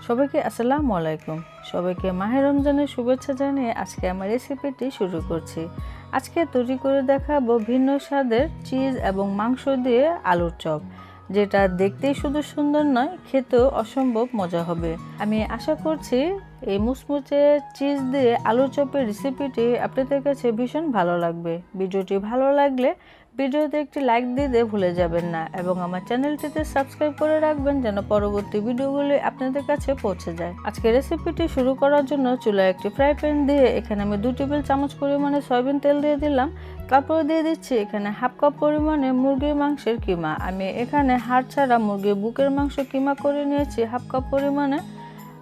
সবাইকে আসসালামু আলাইকুম। সবাইকে মাহে রমজানের শুভেচ্ছা জানিয়ে আজকে আমার রেসিপিটি শুরু করছি। আজকে তৈরি করে দেখাবো ভিন্ন স্বাদের চিজ এবং মাংস দিয়ে আলুর চপ, যেটা দেখতেই শুধু সুন্দর নয়, খেতেও অসম্ভব মজা হবে। আমি আশা করছি এই মুচমুচে চিজ দিয়ে আলুর চপের রেসিপিটি আপনাদের কাছে ভীষণ ভালো লাগবে। ভিডিওটি ভালো লাগলে ভিডিওতে একটি লাইক দিতে ভুলে যাবেন না এবং আমার চ্যানেলটিতে সাবস্ক্রাইব করে রাখবেন যেন পরবর্তী ভিডিওগুলি আপনাদের কাছে পৌঁছে যায়। আজকে রেসিপিটি শুরু করার জন্য চুলায় একটি ফ্রাই প্যান দিয়ে এখানে আমি 2 টেবিল চামচ পরিমাণে সয়াবিন তেল দিয়ে দিলাম। তারপরে দিয়ে দিচ্ছি এখানে হাফ কাপ পরিমাণে মুরগির মাংসের কিমা। আমি এখানে হাড় ছাড়া মুরগির বুকের মাংস কিমা করে নিয়েছি হাফ কাপ পরিমাণে।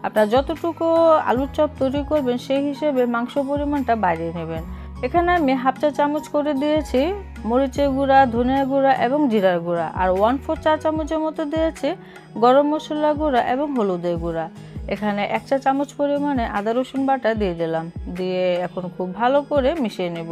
আপনারা যতটুকু আলুর চপ তৈরি করবেন সেই হিসেবে মাংস পরিমাণটা বাড়িয়ে নেবেন। এখানে আমি হাফ চা চামচ করে দিয়েছি মরিচের গুঁড়া, ধনিয়া গুঁড়া এবং জিরার গুঁড়া, আর 1/4 চা চামচের মতো দিয়েছি গরম মশলা গুঁড়া এবং হলুদের গুঁড়া। এখানে 1 চা চামচ পরিমাণে আদা রসুন বাটা দিয়ে দিলাম। দিয়ে এখন খুব ভালো করে মিশিয়ে নেব।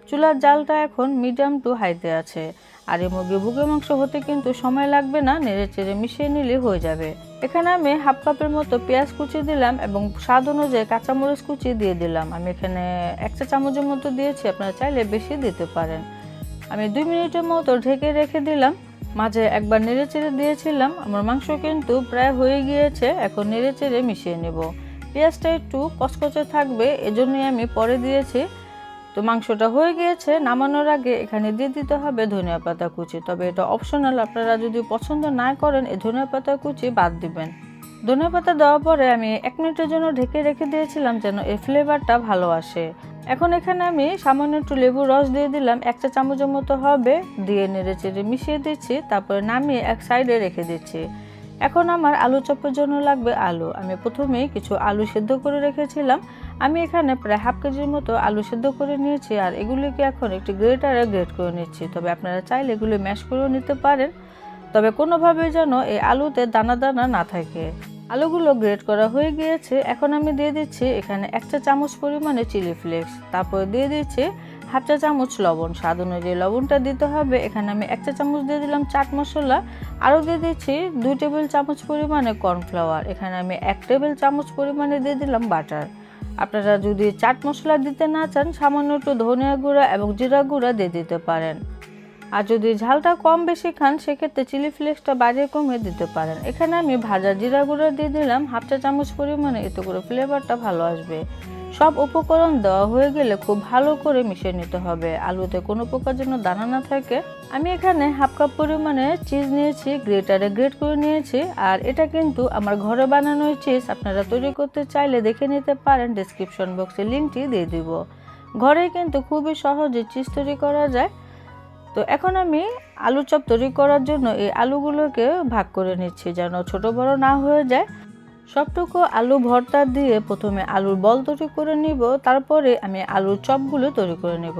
চুলার জালটা এখন মিডিয়াম টু হাইতে আছে। আর এই মুরগির বুকের মাংস হতে কিন্তু সময় লাগবে না, নেড়ে চেড়ে মিশিয়ে নিলে হয়ে যাবে। এখানে আমি হাফ কাপের মতো পেঁয়াজ কুচি দিলাম এবং স্বাদ অনুযায়ী কাঁচামরিচ কুচি দিয়ে দিলাম। আমি এখানে 1 চা চামচের মতো দিয়েছি, আপনারা চাইলে বেশি দিতে পারেন। আমি 2 মিনিটের মতো ঢেকে রেখে দিলাম। মাঝে একবার নেড়ে চেড়ে দিয়েছিলাম। আমার মাংস কিন্তু প্রায় হয়ে গিয়েছে, এখন নেড়ে চেড়ে মিশিয়ে নেব। পেঁয়াজটা একটু কচকচে থাকবে, এজন্যই আমি পরে দিয়েছি। তো মাংসটা হয়ে গিয়েছে, নামানোর আগে এখানে দিয়ে দিতে হবে ধনিয়া পাতা কুচি। তবে এটা অপশনাল, আপনারা যদি পছন্দ না করেন এই ধনিয়া পাতা কুচি বাদ দিবেন। ধনিয়া পাতা দেওয়ার পরে আমি 1 মিনিটের জন্য ঢেকে রেখে দিয়েছিলাম যেন এই ফ্লেভারটা ভালো আসে। এখন এখানে আমি সামান্য একটু লেবুর রস দিয়ে দিলাম, 1 চা চামচের মতো হবে, দিয়ে নেড়ে চেড়ে মিশিয়ে দিচ্ছি। তারপরে নামিয়ে এক সাইডে রেখে দিচ্ছি। এখন আমার আলু চপের জন্য লাগবে আলু। আমি প্রথমেই কিছু আলু সেদ্ধ করে রেখেছিলাম। আমি এখানে প্রায় হাফ কেজির মতো আলু সেদ্ধ করে নিয়েছি, আর এগুলিকে এখন একটি গ্রেটারে গ্রেট করে নিচ্ছি। তবে আপনারা চাইলে এগুলো ম্যাশ করেও নিতে পারেন, তবে কোনোভাবেই যেন এই আলুতে দানা দানা না থাকে। আলুগুলো গ্রেট করা হয়ে গিয়েছে। এখন আমি দিয়ে দিচ্ছি এখানে 1 চা চামচ পরিমাণে চিলি ফ্লেক্স। তারপরে দিয়ে দিচ্ছি হাফ চা চামচ লবণ, স্বাদ অনুযায়ী লবণটা দিতে হবে। এখানে আমি 1 চা চামচ দিয়ে দিলাম চাট মশলা, আরও দিয়ে দিচ্ছি 2 টেবিল চামচ পরিমাণে কর্নফ্লাওয়ার। এখানে আমি 1 টেবিল চামচ পরিমাণে দিয়ে দিলাম বাটার। আপনারা যদি চাট মশলা দিতে না চান, সামান্য একটু ধনিয়া গুঁড়া এবং জিরা গুঁড়া দিয়ে দিতে পারেন। আর যদি ঝালটা কম বেশি খান সেক্ষেত্রে চিলি ফ্লেক্সটা বাড়িয়ে কমিয়ে দিতে পারেন। এখানে আমি ভাজা জিরা গুঁড়া দিয়ে দিলাম হাফ চা চামচ পরিমাণে, এতে করে ফ্লেভারটা ভালো আসবে। সব উপকরণ দেওয়া হয়ে গেলে খুব ভালো করে মিশিয়ে নিতে হবে, আলুতে কোনো প্রকার যেন দানা না থাকে। আমি এখানে হাফ কাপ পরিমাণে চিজ নিয়েছি, গ্রেটারে গ্রেট করে নিয়েছি। আর এটা কিন্তু আমার ঘরে বানানো চিজ, আপনারা তৈরি করতে চাইলে দেখে নিতে পারেন, ডেসক্রিপশন বক্সে লিঙ্কটি দিয়ে দিব। ঘরেই কিন্তু খুবই সহজে চিজ তৈরি করা যায়। তো এখন আমি আলু চপ তৈরি করার জন্য এই আলুগুলোকে ভাগ করে নিচ্ছি যেন ছোট বড় না হয়ে যায়। সবটুকু আলু ভর্তা দিয়ে প্রথমে আলুর বল তৈরি করে নিব, তারপরে আমি আলুর চপগুলো তৈরি করে নেব।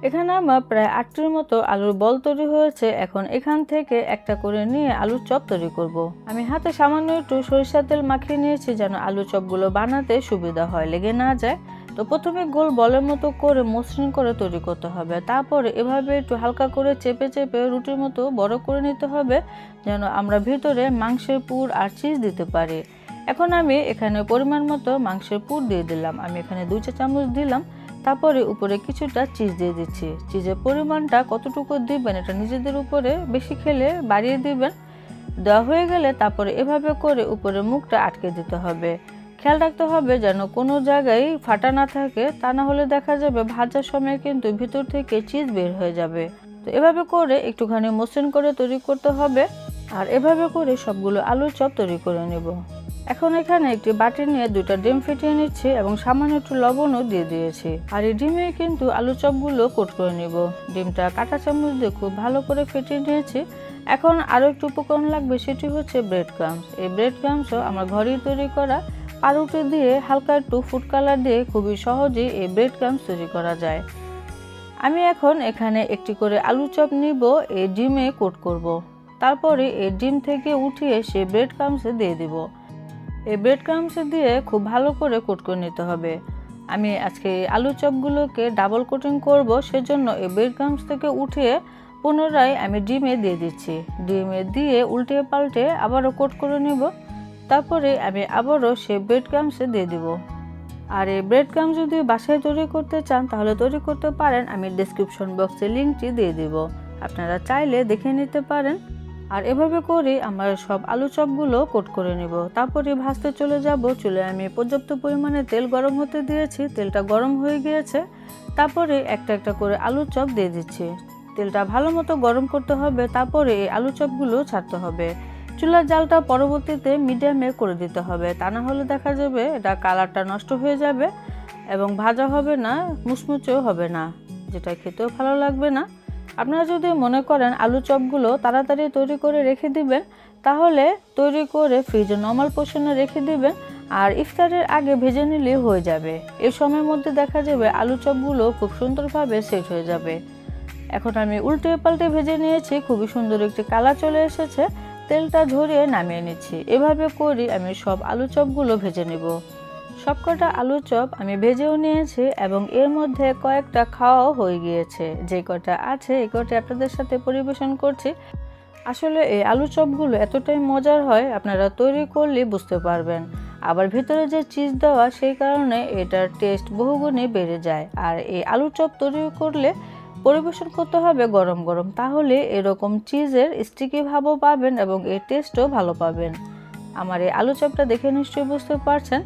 এখানে আমার প্রায় 8টির মতো আলুর বল তৈরি হয়েছে। এখন এখান থেকে একটা করে নিয়ে আলুর চপ তৈরি করব। আমি হাতে সামান্য একটু সরিষার তেল মাখিয়ে নিয়েছি যেন আলু চপগুলো বানাতে সুবিধা হয়, লেগে না যায়। তো প্রথমে গোল বলের মতো করে মসৃণ করে তৈরি করতে হবে। তারপরে এভাবে একটু হালকা করে চেপে চেপে রুটির মতো বড় করে নিতে হবে যেন আমরা ভিতরে মাংসের পুর আর চিজ দিতে পারি। এখন আমি এখানে পরিমাণ মতো মাংসের পুর দিয়ে দিলাম। আমি এখানে 2 চা চামচ দিলাম। তারপরে উপরে কিছুটা চিজ দিয়ে দিচ্ছি। চিজের পরিমাণটা কতটুকু দিবেন এটা নিজেদের উপরে, বেশি খেলে বাড়িয়ে দিবেন। দেওয়া হয়ে গেলে তারপরে এভাবে করে উপরে মুখটা আটকে দিতে হবে। খেয়াল রাখতে হবে যেন কোনো জায়গায় ফাটা না থাকে, তা না হলে দেখা যাবে ভাজার সময় কিন্তু ভিতর থেকে চিজ বের হয়ে যাবে। তো এভাবে করে একটুখানি মসৃণ করে তৈরি করতে হবে। আর এভাবে করে সবগুলো আলুর চপ তৈরি করে নেব। এখন এখানে একটি বাটি নিয়ে 2টা ডিম ফেটিয়ে নিচ্ছি এবং সামান্য একটু লবণও দিয়ে দিয়েছি। আর এই ডিমে কিন্তু আলু চপগুলো কোট করে নিব। ডিমটা কাঁটা চামচ দিয়ে খুব ভালো করে ফেটিয়ে নিয়েছি। এখন আরও একটু উপকরণ লাগবে, সেটি হচ্ছে ব্রেড ক্রাম্বস। এই ব্রেড ক্রাম্বসও আমার ঘরেই তৈরি করা। পাউরুটি দিয়ে হালকা একটু ফুড কালার দিয়ে খুবই সহজেই এই ব্রেড ক্রাম্বস তৈরি করা যায়। আমি এখন এখানে একটি করে আলু চপ নিব, এই ডিমে কোট করব। তারপরে এই ডিম থেকে উঠিয়ে সে ব্রেড ক্রাম্বসে দিয়ে দিব। এই ব্রেড ক্রাম্বসে দিয়ে খুব ভালো করে কোট করে নিতে হবে। আমি আজকে আলু চপগুলোকে ডাবল কোটিং করব, সেজন্য এই ব্রেড ক্রাম্বস থেকে উঠিয়ে পুনরায় আমি ডিমে দিয়ে দিচ্ছি। ডিমে দিয়ে উল্টে পাল্টে আবারও কোট করে নেব। তারপরে আমি আবারও সেই ব্রেড ক্রাম্বসে দিয়ে দিব। আর এই ব্রেড ক্রাম্ব যদি বাসায় তৈরি করতে চান তাহলে তৈরি করতে পারেন, আমি ডিসক্রিপশন বক্সে লিঙ্কটি দিয়ে দিব, আপনারা চাইলে দেখে নিতে পারেন। আর এভাবে করে আমার সব আলু চপগুলো কোট করে নিব। তারপরে ভাজতে চলে যাব। চুলে আমি পর্যাপ্ত পরিমাণে তেল গরম হতে দিয়েছি, তেলটা গরম হয়ে গিয়েছে। তারপরে একটা একটা করে আলু চপ দিয়ে দিচ্ছি। তেলটা ভালো মতো গরম করতে হবে, তারপরে এই আলু চপগুলো ছাড়তে হবে। চুলার জালটা পরবর্তীতে মিডিয়ামে করে দিতে হবে, তা না হলে দেখা যাবে এটা কালারটা নষ্ট হয়ে যাবে এবং ভাজা হবে না, মুচমুচেও হবে না, যেটা খেতেও ভালো লাগবে না। আপনারা যদি মনে করেন আলু চপগুলো তাড়াতাড়ি তৈরি করে রেখে দিবেন, তাহলে তৈরি করে ফ্রিজে নর্মাল পোর্শনে রেখে দিবেন আর ইফতারের আগে ভেজে নিলে হয়ে যাবে। এই সময়ের মধ্যে দেখা যাবে আলু চপগুলো খুব সুন্দরভাবে সেট হয়ে যাবে। এখন আমি উল্টে পাল্টে ভেজে নিয়েছি, খুবই সুন্দর একটি কালার চলে এসেছে। তেলটা ঝরিয়ে নামিয়ে নিচ্ছি। এভাবে করি আমি সব আলু চপগুলো ভেজে নিব। সবকটা আলু চপ আমি ভেজেও নিয়েছি এবং এর মধ্যে কয়েকটা খাওয়াও হয়ে গিয়েছে। যে কটা আছে এই কটা আপনাদের সাথে পরিবেশন করছি। আসলে এই আলু চপগুলো এতটাই মজার হয়, আপনারা তৈরি করলে বুঝতে পারবেন। আবার ভিতরে যে চিজ দেওয়া, সেই কারণে এটার টেস্ট বহুগুণে বেড়ে যায়। আর এই আলু চপ তৈরি করলে পরিবেশন করতে হবে গরম গরম, তাহলে এরকম চিজের স্টিকি ভাবও পাবেন এবং এর টেস্টও ভালো পাবেন। আমার এই আলু চপটা দেখে নিশ্চয়ই বুঝতে পারছেন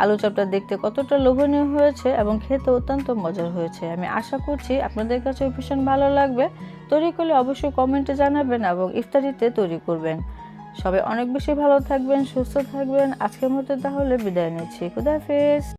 আলু চপটা দেখতে কতটা লোভনীয় হয়েছে এবং খেতে অত্যন্ত মজার হয়েছে। আমি আশা করছি আপনাদের কাছে ভীষণ ভালো লাগবে। তৈরি করলে অবশ্যই কমেন্টে জানাবেন এবং ইফতারিতে তৈরি করবেন। সবাই অনেক বেশি ভালো থাকবেন, সুস্থ থাকবেন। আজকের মতো তাহলে বিদায় নিচ্ছি। খুদা হাফেজ।